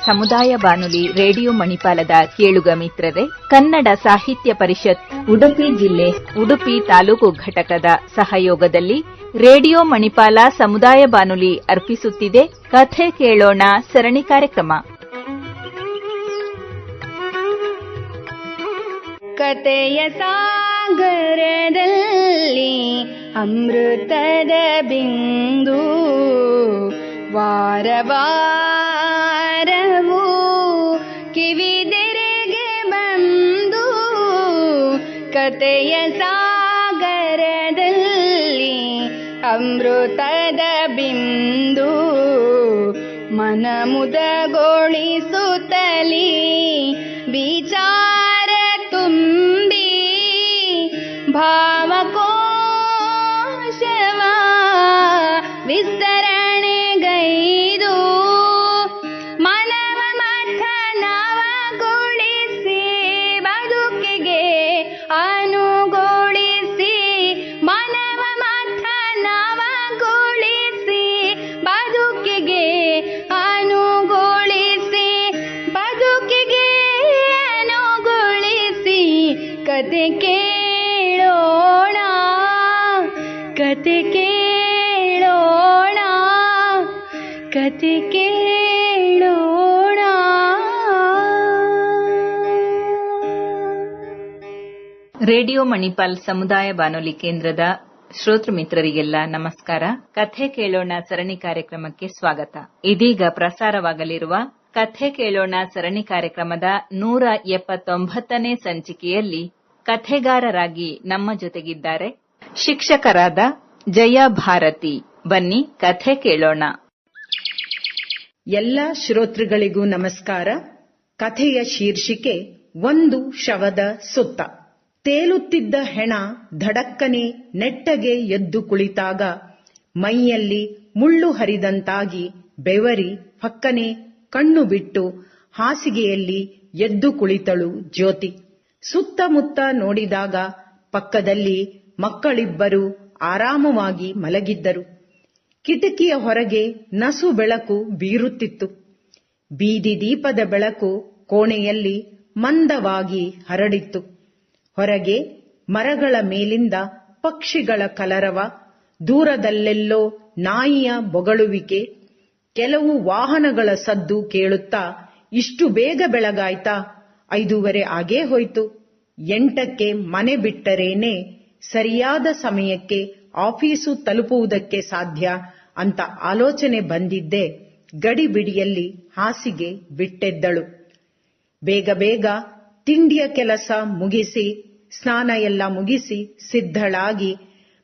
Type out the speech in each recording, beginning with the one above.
ಸಮುದಾಯ ಬಾನುಲಿ ರೇಡಿಯೋ ಮಣಿಪಾಲದ ಕೇಳುಗ ಮಿತ್ರರೇ, ಕನ್ನಡ ಸಾಹಿತ್ಯ ಪರಿಷತ್ ಉಡುಪಿ ಜಿಲ್ಲೆ ಉಡುಪಿ ತಾಲೂಕು ಘಟಕದ ಸಹಯೋಗದಲ್ಲಿ ರೇಡಿಯೋ ಮಣಿಪಾಲ ಸಮುದಾಯ ಬಾನುಲಿ ಅರ್ಪಿಸುತ್ತಿದೆ ಕಥೆ ಕೇಳೋಣ ಸರಣಿ ಕಾರ್ಯಕ್ರಮ. ಕಥೆಯ ಸಾಗರದಲ್ಲಿ ಅಮೃತದ ಬಿಂದು ವಾರವಾರವೂ ಕಿವಿದೆರೆಗೆ ಬಂದು ಕಥೆಯ ಸಾಗರದಲ್ಲಿ ಅಮೃತದ ಬಿಂದು ಮನ ಮುದಗೊಳಿಸುತ್ತಲೀ ವಿಚಾರ ತುಂಬಿ ಭಾವಕೋಶವ ವಿಸ್ತರಣೆಗೈದು ಮನವ ಮಥನವಗೊಳಿಸಿ ಬದುಕಿಗೆ ಅನುಗೊಳಿಸಿ ಮನವ ಮಥನವಗೊಳಿಸಿ ಬದುಕಿಗೆ ಅನುಗೊಳಿಸಿ ಬದುಕಿಗೆ ಅನುಗೊಳಿಸಿ ಕತೆ ಕೇಳೋಣ ಕತೆ ಕೇಳೋಣ ಕತೆ ಕೇಳೋಣ. ರೇಡಿಯೋ ಮಣಿಪಾಲ್ ಸಮುದಾಯ ಬಾನುಲಿ ಕೇಂದ್ರದ ಶ್ರೋತೃ ಮಿತ್ರರಿಗೆಲ್ಲ ನಮಸ್ಕಾರ. ಕಥೆ ಕೇಳೋಣ ಸರಣಿ ಕಾರ್ಯಕ್ರಮಕ್ಕೆ ಸ್ವಾಗತ. ಇದೀಗ ಪ್ರಸಾರವಾಗಲಿರುವ ಕಥೆ ಕೇಳೋಣ ಸರಣಿ ಕಾರ್ಯಕ್ರಮದ 179ನೇ ಸಂಚಿಕೆಯಲ್ಲಿ ಕಥೆಗಾರರಾಗಿ ನಮ್ಮ ಜೊತೆಗಿದ್ದಾರೆ ಶಿಕ್ಷಕರಾದ ಜಯ ಭಾರತಿ. ಬನ್ನಿ ಕಥೆ ಕೇಳೋಣ. ಎಲ್ಲ ಶ್ರೋತೃಗಳಿಗೂ ನಮಸ್ಕಾರ. ಕಥೆಯ ಶೀರ್ಷಿಕೆ ಒಂದು ಶವದ ಸುತ್ತ. ತೇಲುತ್ತಿದ್ದ ಹೆಣ ಧಡಕ್ಕನೆ ನೆಟ್ಟಗೆ ಎದ್ದು ಕುಳಿತಾಗ ಮೈಯಲ್ಲಿ ಮುಳ್ಳು ಹರಿದಂತಾಗಿ ಬೆವರಿ ಫಕ್ಕನೆ ಕಣ್ಣು ಬಿಟ್ಟು ಹಾಸಿಗೆಯಲ್ಲಿ ಎದ್ದು ಕುಳಿತಳು ಜ್ಯೋತಿ. ಸುತ್ತಮುತ್ತ ನೋಡಿದಾಗ ಪಕ್ಕದಲ್ಲಿ ಮಕ್ಕಳಿಬ್ಬರು ಆರಾಮವಾಗಿ ಮಲಗಿದ್ದರು. ಕಿಟಕಿಯ ಹೊರಗೆ ನಸು ಬೆಳಕು ಬೀರುತ್ತಿತ್ತು. ಬೀದಿ ದೀಪದ ಬೆಳಕು ಕೋಣೆಯಲ್ಲಿ ಮಂದವಾಗಿ ಹರಡಿತ್ತು. ಹೊರಗೆ ಮರಗಳ ಮೇಲಿಂದ ಪಕ್ಷಿಗಳ ಕಲರವ, ದೂರದಲ್ಲೆಲ್ಲೋ ನಾಯಿಯ ಬೊಗಳುವಿಕೆ, ಕೆಲವು ವಾಹನಗಳ ಸದ್ದು ಕೇಳುತ್ತಾ ಇಷ್ಟು ಬೇಗ ಬೆಳಗಾಯ್ತಾ? 5:30 ಆಗೇ ಹೋಯ್ತು. 8ಕ್ಕೆ ಮನೆ ಬಿಟ್ಟರೇನೆ ಸರಿಯಾದ ಸಮಯಕ್ಕೆ ಆಫೀಸು ತಲುಪುವುದಕ್ಕೆ ಸಾಧ್ಯ ಅಂತ ಆಲೋಚನೆ ಬಂದಿದ್ದೇ ಗಡಿಬಿಡಿಯಲ್ಲಿ ಹಾಸಿಗೆ ಬಿಟ್ಟೆದ್ದಳು. ಬೇಗ ಬೇಗ ತಿಂಡಿಯ ಕೆಲಸ ಮುಗಿಸಿ ಸ್ನಾನ ಎಲ್ಲ ಮುಗಿಸಿ ಸಿದ್ಧಳಾಗಿ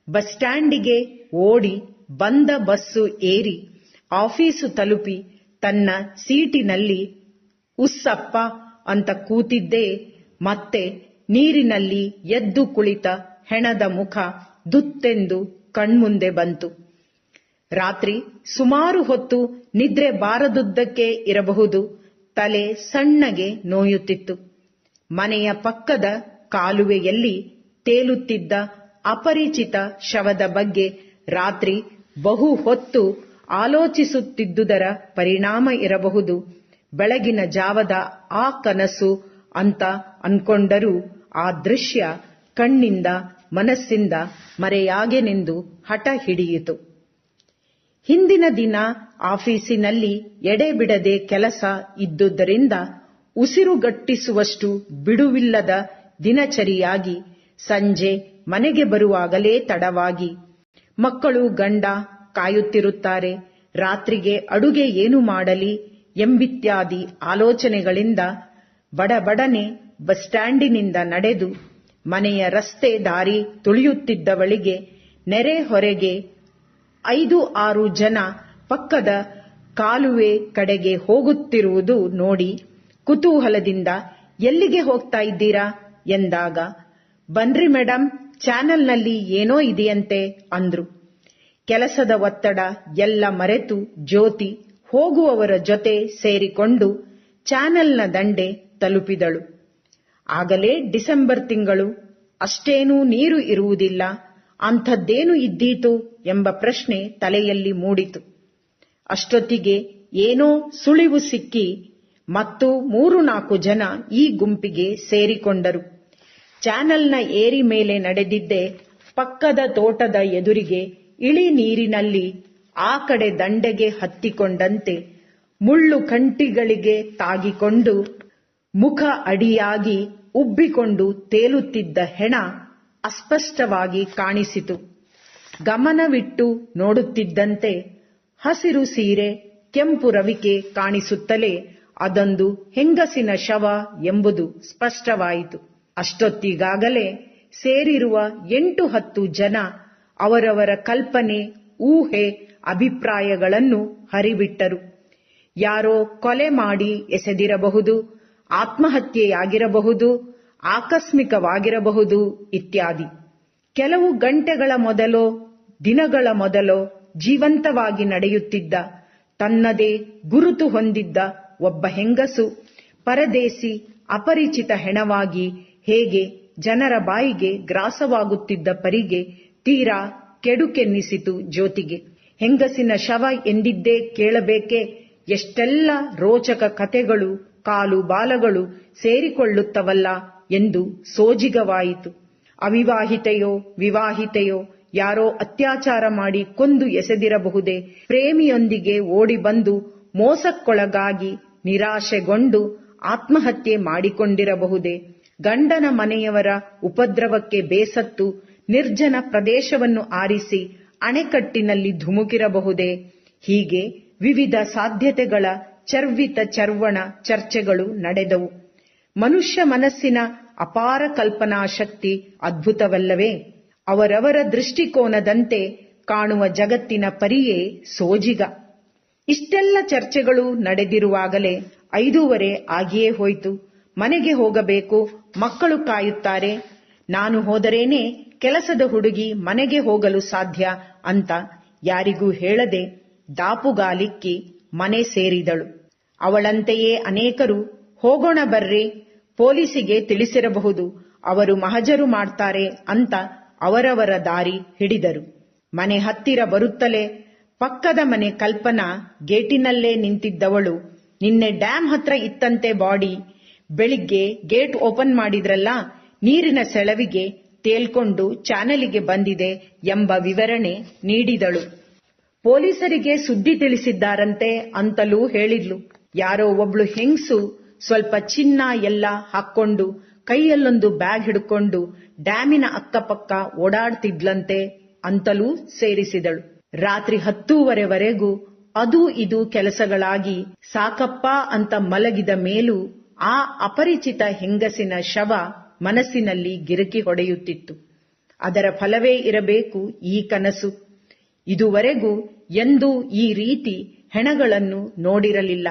ಬಸ್ ಸ್ಟ್ಯಾಂಡಿಗೆ ಓಡಿ ಬಂದ ಬಸ್ಸು ಏರಿ ಆಫೀಸು ತಲುಪಿ ತನ್ನ ಸೀಟಿನಲ್ಲಿ ಉಸ್ಸಪ್ಪ ಅಂತ ಕೂತಿದ್ದೇ ಮತ್ತೆ ನೀರಿನಲ್ಲಿ ಎದ್ದು ಕುಳಿತ ಹೆಣದ ಮುಖ ದುತ್ತೆಂದು ಕಣ್ಮುಂದೆ ಬಂತು. ರಾತ್ರಿ ಸುಮಾರು ಹೊತ್ತು ನಿದ್ರೆ ಬಾರದುದ್ದಕ್ಕೆ ಇರಬಹುದು. ತಲೆ ಸಣ್ಣಗೆ ನೋಯುತ್ತಿತ್ತು. ಮನೆಯ ಪಕ್ಕದ ಕಾಲುವೆಯಲ್ಲಿ ತೇಲುತ್ತಿದ್ದ ಅಪರಿಚಿತ ಶವದ ಬಗ್ಗೆ ರಾತ್ರಿ ಬಹು ಹೊತ್ತು ಆಲೋಚಿಸುತ್ತಿದ್ದುದರ ಪರಿಣಾಮ ಇರಬಹುದು. ಬೆಳಗಿನ ಜಾವದ ಆ ಕನಸು ಅಂತ ಅನ್ಕೊಂಡರೂ ಆ ದೃಶ್ಯ ಕಣ್ಣಿಂದ ಮನಸ್ಸಿಂದ ಮರೆಯಾಗೆನೆಂದು ಹಠ ಹಿಡಿಯಿತು. ಹಿಂದಿನ ದಿನ ಆಫೀಸಿನಲ್ಲಿ ಎಡೆಬಿಡದೆ ಕೆಲಸ ಇದ್ದುದರಿಂದ ಉಸಿರುಗಟ್ಟಿಸುವಷ್ಟು ಬಿಡುವಿಲ್ಲದ ದಿನಚರಿಯಾಗಿ ಸಂಜೆ ಮನೆಗೆ ಬರುವಾಗಲೇ ತಡವಾಗಿ ಮಕ್ಕಳು ಗಂಡ ಕಾಯುತ್ತಿರುತ್ತಾರೆ. ರಾತ್ರಿಗೆ ಅಡುಗೆ ಏನು ಮಾಡಲಿ ಎಂಬಿತ್ಯಾದಿ ಆಲೋಚನೆಗಳಿಂದ ಬಡಬಡನೆ ಬಸ್ ಸ್ಟ್ಯಾಂಡಿನಿಂದ ನಡೆದು ಮನೆಯ ರಸ್ತೆ ದಾರಿ ತುಳಿಯುತ್ತಿದ್ದವಳಿಗೆ ನೆರೆ ಹೊರೆಗೆ 5-6 ಜನ ಪಕ್ಕದ ಕಾಲುವೆ ಕಡೆಗೆ ಹೋಗುತ್ತಿರುವುದು ನೋಡಿ ಕುತೂಹಲದಿಂದ ಎಲ್ಲಿಗೆ ಹೋಗ್ತಾ ಇದ್ದೀರಾ ಎಂದಾಗ, ಬನ್ರಿ ಮೇಡಮ್, ಚಾನೆಲ್ನಲ್ಲಿ ಏನೋ ಇದೆಯಂತೆ ಅಂದ್ರು. ಕೆಲಸದ ಒತ್ತಡ ಎಲ್ಲ ಮರೆತು ಜ್ಯೋತಿ ಹೋಗುವವರ ಜೊತೆ ಸೇರಿಕೊಂಡು ಚಾನೆಲ್ನ ದಂಡೆ ತಲುಪಿದಳು. ಆಗಲೇ ಡಿಸೆಂಬರ್ ತಿಂಗಳು, ಅಷ್ಟೇನೂ ನೀರು ಇರುವುದಿಲ್ಲ. ಅಂಥದ್ದೇನು ಇದ್ದೀತು ಎಂಬ ಪ್ರಶ್ನೆ ತಲೆಯಲ್ಲಿ ಮೂಡಿತು. ಅಷ್ಟೊತ್ತಿಗೆ ಏನೋ ಸುಳಿವು ಸಿಕ್ಕಿ ಮತ್ತು 3-4 ಜನ ಈ ಗುಂಪಿಗೆ ಸೇರಿಕೊಂಡರು. ಚಾನಲ್ನ ಏರಿ ಮೇಲೆ ನಡೆದಿದ್ದೆ ಪಕ್ಕದ ತೋಟದ ಎದುರಿಗೆ ಇಳಿ ನೀರಿನಲ್ಲಿ ಆ ಕಡೆ ದಂಡೆಗೆ ಹತ್ತಿಕೊಂಡಂತೆ ಮುಳ್ಳು ಕಂಟಿಗಳಿಗೆ ತಾಗಿಕೊಂಡು ಮುಖ ಅಡಿಯಾಗಿ ಉಬ್ಬಿಕೊಂಡು ತೇಲುತ್ತಿದ್ದ ಹೆಣ ಅಸ್ಪಷ್ಟವಾಗಿ ಕಾಣಿಸಿತು. ಗಮನವಿಟ್ಟು ನೋಡುತ್ತಿದ್ದಂತೆ ಹಸಿರು ಸೀರೆ, ಕೆಂಪು ರವಿಕೆ ಕಾಣಿಸುತ್ತಲೇ ಅದೊಂದು ಹೆಂಗಸಿನ ಶವ ಎಂಬುದು ಸ್ಪಷ್ಟವಾಯಿತು. ಅಷ್ಟೊತ್ತಿಗಾಗಲೇ ಸೇರಿರುವ 8-10 ಜನ ಅವರವರ ಕಲ್ಪನೆ, ಊಹೆ, ಅಭಿಪ್ರಾಯಗಳನ್ನು ಹರಿಬಿಟ್ಟರು. ಯಾರೋ ಕೊಲೆ ಮಾಡಿ ಎಸೆದಿರಬಹುದು, ಆತ್ಮಹತ್ಯೆಯಾಗಿರಬಹುದು, ಆಕಸ್ಮಿಕವಾಗಿರಬಹುದು ಇತ್ಯಾದಿ. ಕೆಲವು ಗಂಟೆಗಳ ಮೊದಲೋ ದಿನಗಳ ಮೊದಲೋ ಜೀವಂತವಾಗಿ ನಡೆಯುತ್ತಿದ್ದ, ತನ್ನದೇ ಗುರುತು ಹೊಂದಿದ್ದ ಒಬ್ಬ ಹೆಂಗಸು ಪರದೇಸಿ, ಅಪರಿಚಿತ ಹೆಣವಾಗಿ ಹೇಗೆ ಜನರ ಬಾಯಿಗೆ ಗ್ರಾಸವಾಗುತ್ತಿದ್ದ ಪರಿಗೆ ತೀರಾ ಕೆಡುಕೆನ್ನಿಸಿತು ಜ್ಯೋತಿಗೆ. ಹೆಂಗಸಿನ ಶವ ಎಂದಿದ್ದೇ ಕೇಳಬೇಕೆ, ಎಷ್ಟೆಲ್ಲ ರೋಚಕ ಕಥೆಗಳು, ಕಾಲು ಬಾಲಗಳು ಸೇರಿಕೊಳ್ಳುತ್ತವಲ್ಲ ಎಂದು ಸೋಜಿಗವಾಯಿತು. ಅವಿವಾಹಿತೆಯೋ ವಿವಾಹಿತೆಯೋ, ಯಾರೋ ಅತ್ಯಾಚಾರ ಮಾಡಿ ಕೊಂದು ಎಸೆದಿರಬಹುದೇ, ಪ್ರೇಮಿಯೊಂದಿಗೆ ಓಡಿ ಬಂದು ಮೋಸಕ್ಕೊಳಗಾಗಿ ನಿರಾಶೆಗೊಂಡು ಆತ್ಮಹತ್ಯೆ ಮಾಡಿಕೊಂಡಿರಬಹುದೇ, ಗಂಡನ ಮನೆಯವರ ಉಪದ್ರವಕ್ಕೆ ಬೇಸತ್ತು ನಿರ್ಜನ ಪ್ರದೇಶವನ್ನು ಆರಿಸಿ ಅಣೆಕಟ್ಟಿನಲ್ಲಿ ಧುಮುಕಿರಬಹುದೇ. ಹೀಗೆ ವಿವಿಧ ಸಾಧ್ಯತೆಗಳ ಚರ್ವಿತ ಚರ್ವಣ ಚರ್ಚೆಗಳು ನಡೆದವು. ಮನುಷ್ಯ ಮನಸ್ಸಿನ ಅಪಾರ ಕಲ್ಪನಾ ಶಕ್ತಿ ಅದ್ಭುತವಲ್ಲವೇ? ಅವರವರ ದೃಷ್ಟಿಕೋನದಂತೆ ಕಾಣುವ ಜಗತ್ತಿನ ಪರಿಯೇ ಸೋಜಿಗ. ಇಷ್ಟೆಲ್ಲ ಚರ್ಚೆಗಳು ನಡೆದಿರುವಾಗಲೇ 5:30 ಆಗಿಯೇ ಹೋಯಿತು. ಮನೆಗೆ ಹೋಗಬೇಕು, ಮಕ್ಕಳು ಕಾಯುತ್ತಾರೆ. ನಾನು ಹೋದರೇನೆ ಕೆಲಸದ ಹುಡುಗಿ ಮನೆಗೆ ಹೋಗಲು ಸಾಧ್ಯ ಅಂತ ಯಾರಿಗೂ ಹೇಳದೆ ದಾಪುಗಾಲಿಕ್ಕಿ ಮನೆ ಸೇರಿದಳು. ಅವಳಂತೆಯೇ ಅನೇಕರು ಹೋಗೋಣ ಬರ್ರಿ, ಪೊಲೀಸಿಗೆ ತಿಳಿಸಿರಬಹುದು, ಅವರು ಮಹಜರು ಮಾಡ್ತಾರೆ ಅಂತ ಅವರವರ ದಾರಿ ಹಿಡಿದರು. ಮನೆ ಹತ್ತಿರ ಬರುತ್ತಲೇ ಪಕ್ಕದ ಮನೆ ಕಲ್ಪನಾ ಗೇಟಿನಲ್ಲೇ ನಿಂತಿದ್ದವಳು, ನಿನ್ನೆ ಡ್ಯಾಮ್ ಹತ್ರ ಇತ್ತಂತೆ ಬಾಡಿ, ಬೆಳಿಗ್ಗೆ ಗೇಟ್ ಓಪನ್ ಮಾಡಿದ್ರಲ್ಲ, ನೀರಿನ ಸೆಳವಿಗೆ ತೇಲ್ಕೊಂಡು ಚಾನಲಿಗೆ ಬಂದಿದೆ ಎಂಬ ವಿವರಣೆ ನೀಡಿದಳು. ಪೊಲೀಸರಿಗೆ ಸುದ್ದಿ ತಿಳಿಸಿದ್ದಾರಂತೆ ಅಂತಲೂ ಹೇಳಿದ್ಲು. ಯಾರೋ ಒಬ್ಳು ಹೆಂಗ್ಸು ಸ್ವಲ್ಪ ಚಿನ್ನ ಎಲ್ಲ ಹಾಕ್ಕೊಂಡು ಕೈಯಲ್ಲೊಂದು ಬ್ಯಾಗ್ ಹಿಡ್ಕೊಂಡು ಡ್ಯಾಮಿನ ಅಕ್ಕಪಕ್ಕ ಓಡಾಡ್ತಿದ್ಲಂತೆ ಅಂತಲೂ ಸೇರಿಸಿದಳು. ರಾತ್ರಿ 10:30ವರೆಗೂ ಅದು ಇದು ಕೆಲಸಗಳಾಗಿ ಸಾಕಪ್ಪ ಅಂತ ಮಲಗಿದ ಮೇಲೂ ಆ ಅಪರಿಚಿತ ಹೆಂಗಸಿನ ಶವ ಮನಸ್ಸಿನಲ್ಲಿ ಗಿರಕಿ ಹೊಡೆಯುತ್ತಿತ್ತು. ಅದರ ಫಲವೇ ಇರಬೇಕು ಈ ಕನಸು. ಇದುವರೆಗೂ ಎಂದೂ ಈ ರೀತಿ ಹೆಣಗಳನ್ನು ನೋಡಿರಲಿಲ್ಲ.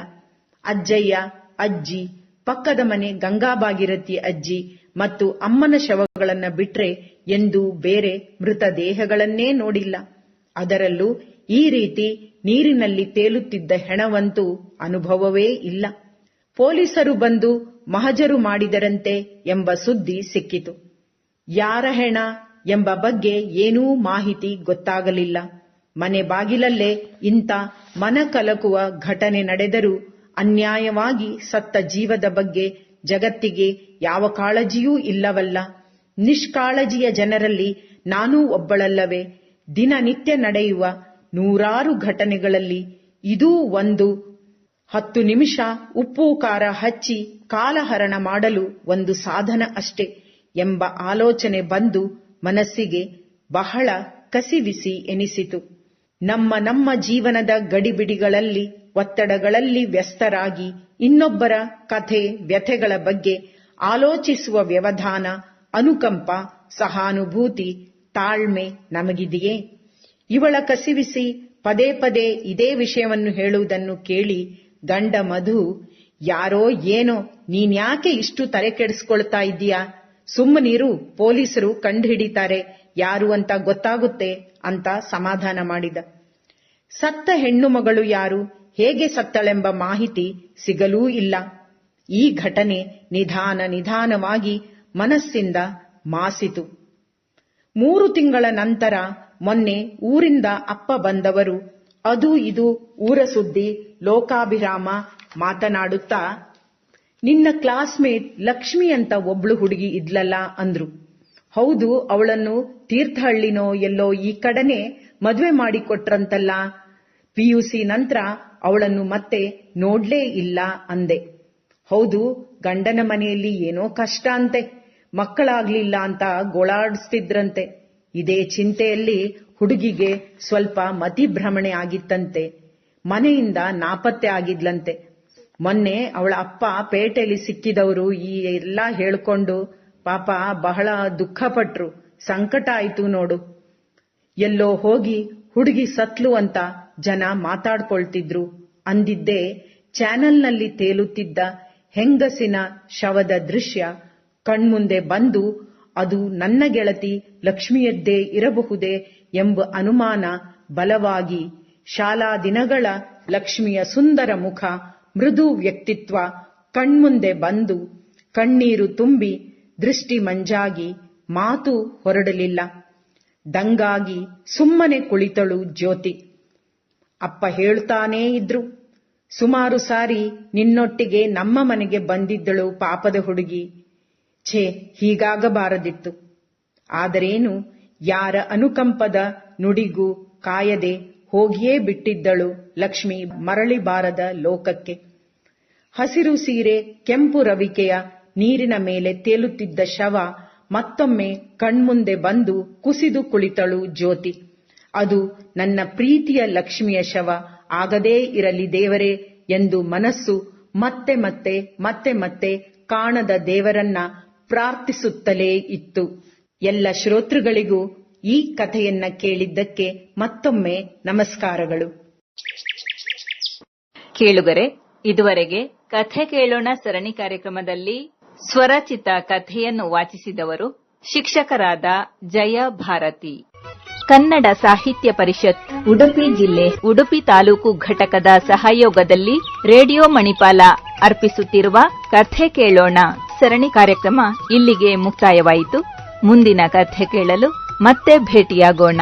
ಅಜ್ಜಯ್ಯ, ಅಜ್ಜಿ, ಪಕ್ಕದ ಮನೆ ಗಂಗಾಭಾಗಿರಥಿ ಅಜ್ಜಿ ಮತ್ತು ಅಮ್ಮನ ಶವಗಳನ್ನ ಬಿಟ್ರೆ ಎಂದೂ ಬೇರೆ ಮೃತದೇಹಗಳನ್ನೇ ನೋಡಿಲ್ಲ. ಅದರಲ್ಲೂ ಈ ರೀತಿ ನೀರಿನಲ್ಲಿ ತೇಲುತ್ತಿದ್ದ ಹೆಣವಂತೂ ಅನುಭವವೇ ಇಲ್ಲ. ಪೊಲೀಸರು ಬಂದು ಮಹಜರು ಮಾಡಿದರಂತೆ ಎಂಬ ಸುದ್ದಿ ಸಿಕ್ಕಿತು. ಯಾರ ಹೆಣ ಎಂಬ ಬಗ್ಗೆ ಏನೂ ಮಾಹಿತಿ ಗೊತ್ತಾಗಲಿಲ್ಲ. ಮನೆ ಬಾಗಿಲಲ್ಲೇ ಇಂಥ ಮನಕಲಕುವ ಘಟನೆ ನಡೆದರೂ ಅನ್ಯಾಯವಾಗಿ ಸತ್ತ ಜೀವದ ಬಗ್ಗೆ ಜಗತ್ತಿಗೆ ಯಾವ ಕಾಳಜಿಯೂ ಇಲ್ಲವಲ್ಲ. ನಿಷ್ಕಾಳಜಿಯ ಜನರಲ್ಲಿ ನಾನೂ ಒಬ್ಬಳಲ್ಲವೇ? ದಿನನಿತ್ಯ ನಡೆಯುವ 100 ಘಟನೆಗಳಲ್ಲಿ ಇದೂ ಒಂದು. 10 ನಿಮಿಷ ಉಪ್ಪು ಖಾರ ಹಚ್ಚಿ ಕಾಲಹರಣ ಮಾಡಲು ಒಂದು ಸಾಧನ ಅಷ್ಟೇ ಎಂಬ ಆಲೋಚನೆ ಬಂದು ಮನಸ್ಸಿಗೆ ಬಹಳ ಕಸಿವಿಸಿ ಎನಿಸಿತು. ನಮ್ಮ ಜೀವನದ ಗಡಿಬಿಡಿಗಳಲ್ಲಿ, ಒತ್ತಡಗಳಲ್ಲಿ ವ್ಯಸ್ತರಾಗಿ ಇನ್ನೊಬ್ಬರ ಕಥೆ ವ್ಯಥೆಗಳ ಬಗ್ಗೆ ಆಲೋಚಿಸುವ ವ್ಯವಧಾನ, ಅನುಕಂಪ, ಸಹಾನುಭೂತಿ, ತಾಳ್ಮೆ ನಮಗಿದೆಯೇ? ಇವಳ ಕಸಿವಿಸಿ ಪದೇ ಪದೇ ಇದೇ ವಿಷಯವನ್ನು ಹೇಳುವುದನ್ನು ಕೇಳಿ ಗಂಡ ಮಧು, ಯಾರೋ ಏನೋ, ನೀನ್ಯಾಕೆ ಇಷ್ಟು ತಲೆ ಕೆಡಿಸ್ಕೊಳ್ತಾ ಇದ್ದೀಯಾ? ಸುಮ್ಮನಿರು, ಪೊಲೀಸರು ಕಂಡುಹಿಡಿತಾರೆ, ಯಾರು ಅಂತ ಗೊತ್ತಾಗುತ್ತೆ ಅಂತ ಸಮಾಧಾನ ಮಾಡಿದ. ಸತ್ತ ಹೆಣ್ಣು ಮಗಳು ಯಾರು, ಹೇಗೆ ಸತ್ತಳೆಂಬ ಮಾಹಿತಿ ಸಿಗಲೂ ಇಲ್ಲ. ಈ ಘಟನೆ ನಿಧಾನವಾಗಿ ಮನಸ್ಸಿಂದ ಮಾಸಿತು. 3 ತಿಂಗಳ ನಂತರ ಮೊನ್ನೆ ಊರಿಂದ ಅಪ್ಪ ಬಂದವರು ಅದು ಇದು ಊರ ಸುದ್ದಿ ಲೋಕಾಭಿರಾಮ ಮಾತನಾಡುತ್ತಾ ನಿನ್ನ ಕ್ಲಾಸ್ಮೇಟ್ ಲಕ್ಷ್ಮಿ ಅಂತ ಒಬ್ಳು ಹುಡುಗಿ ಇದ್ಲಲ್ಲ ಅಂದ್ರು. ಹೌದು, ಅವಳನ್ನು ತೀರ್ಥಹಳ್ಳಿನೋ ಎಲ್ಲೋ ಈ ಕಡೆನೆ ಮದ್ವೆ ಮಾಡಿಕೊಟ್ರಂತಲ್ಲ. PUC ನಂತರ ಅವಳನ್ನು ಮತ್ತೆ ನೋಡ್ಲೇ ಇಲ್ಲ ಅಂದೆ. ಹೌದು, ಗಂಡನ ಮನೆಯಲ್ಲಿ ಏನೋ ಕಷ್ಟ ಅಂತೆ, ಮಕ್ಕಳಾಗ್ಲಿಲ್ಲ ಅಂತ ಗೋಳಾಡಿಸ್ತಿದ್ರಂತೆ. ಇದೇ ಚಿಂತೆಯಲ್ಲಿ ಹುಡುಗಿಗೆ ಸ್ವಲ್ಪ ಮತಿಭ್ರಮಣೆ ಆಗಿತ್ತಂತೆ. ಮನೆಯಿಂದ ನಾಪತ್ತೆ ಆಗಿದ್ಲಂತೆ. ಮೊನ್ನೆ ಅವಳ ಅಪ್ಪ ಪೇಟೆಯಲ್ಲಿ ಸಿಕ್ಕಿದವರು ಈ ಎಲ್ಲ ಹೇಳ್ಕೊಂಡು ಪಾಪ ಬಹಳ ದುಃಖಪಟ್ರು. ಸಂಕಟ ಆಯ್ತು ನೋಡು. ಎಲ್ಲೋ ಹೋಗಿ ಹುಡುಗಿ ಸತ್ಲು ಅಂತ ಜನ ಮಾತಾಡ್ಕೊಳ್ತಿದ್ರು ಅಂದಿದ್ದೇ ಚಾನೆಲ್ನಲ್ಲಿ ತೇಲುತ್ತಿದ್ದ ಹೆಂಗಸಿನ ಶವದ ದೃಶ್ಯ ಕಣ್ಮುಂದೆ ಬಂದು ಅದು ನನ್ನ ಗೆಳತಿ ಲಕ್ಷ್ಮಿಯದ್ದೇ ಇರಬಹುದೇ ಎಂಬ ಅನುಮಾನ ಬಲವಾಗಿ ಶಾಲಾ ದಿನಗಳ ಲಕ್ಷ್ಮಿಯ ಸುಂದರ ಮುಖ, ಮೃದು ವ್ಯಕ್ತಿತ್ವ ಕಣ್ಮುಂದೆ ಬಂದು ಕಣ್ಣೀರು ತುಂಬಿ ದೃಷ್ಟಿ ಮಂಜಾಗಿ ಮಾತು ಹೊರಡಲಿಲ್ಲ. ದಂಗಾಗಿ ಸುಮ್ಮನೆ ಕುಳಿತಳು ಜ್ಯೋತಿ. ಅಪ್ಪ ಹೇಳ್ತಾನೇ ಇದ್ರು, ಸುಮಾರು ಸಾರಿ ನಿನ್ನೊಟ್ಟಿಗೆ ನಮ್ಮ ಮನೆಗೆ ಬಂದಿದ್ದಳು ಪಾಪದ ಹುಡುಗಿ. ಛೇ, ಹೀಗಾಗಬಾರದಿತ್ತು. ಆದರೇನು, ಯಾರ ಅನುಕಂಪದ ನುಡಿಗೂ ಕಾಯದೆ ಹೋಗಿಯೇ ಬಿಟ್ಟಿದ್ದಳು ಲಕ್ಷ್ಮಿ ಮರಳಿ ಬಾರದ ಲೋಕಕ್ಕೆ. ಹಸಿರು ಸೀರೆ, ಕೆಂಪು ರವಿಕೆಯ ನೀರಿನ ಮೇಲೆ ತೇಲುತ್ತಿದ್ದ ಶವ ಮತ್ತೊಮ್ಮೆ ಕಣ್ಮುಂದೆ ಬಂದು ಕುಸಿದು ಕುಳಿತಳು ಜ್ಯೋತಿ. ಅದು ನನ್ನ ಪ್ರೀತಿಯ ಲಕ್ಷ್ಮಿಯ ಶವ ಆಗದೇ ಇರಲಿ ದೇವರೇ ಎಂದು ಮನಸ್ಸು ಮತ್ತೆ ಮತ್ತೆ ಮತ್ತೆ ಮತ್ತೆ ಕಾಣದ ದೇವರನ್ನ ಪ್ರಾರ್ಥಿಸುತ್ತಲೇ ಇತ್ತು. ಎಲ್ಲ ಶ್ರೋತೃಗಳಿಗೂ ಈ ಕಥೆಯನ್ನ ಕೇಳಿದ್ದಕ್ಕೆ ಮತ್ತೊಮ್ಮೆ ನಮಸ್ಕಾರಗಳು. ಕೇಳುಗರೆ, ಇದುವರೆಗೆ ಕಥೆ ಕೇಳೋಣ ಸರಣಿ ಕಾರ್ಯಕ್ರಮದಲ್ಲಿ ಸ್ವರಚಿತ ಕಥೆಯನ್ನು ವಾಚಿಸಿದವರು ಶಿಕ್ಷಕರಾದ ಜಯ ಭಾರತಿ. ಕನ್ನಡ ಸಾಹಿತ್ಯ ಪರಿಷತ್ ಉಡುಪಿ ಜಿಲ್ಲೆ ಉಡುಪಿ ತಾಲೂಕು ಘಟಕದ ಸಹಯೋಗದಲ್ಲಿ ರೇಡಿಯೋ ಮಣಿಪಾಲ ಅರ್ಪಿಸುತ್ತಿರುವ ಕಥೆ ಕೇಳೋಣ ಸರಣಿ ಕಾರ್ಯಕ್ರಮ ಇಲ್ಲಿಗೆ ಮುಕ್ತಾಯವಾಯಿತು. ಮುಂದಿನ ಕಥೆ ಕೇಳಲು ಮತ್ತೆ ಭೇಟಿಯಾಗೋಣ.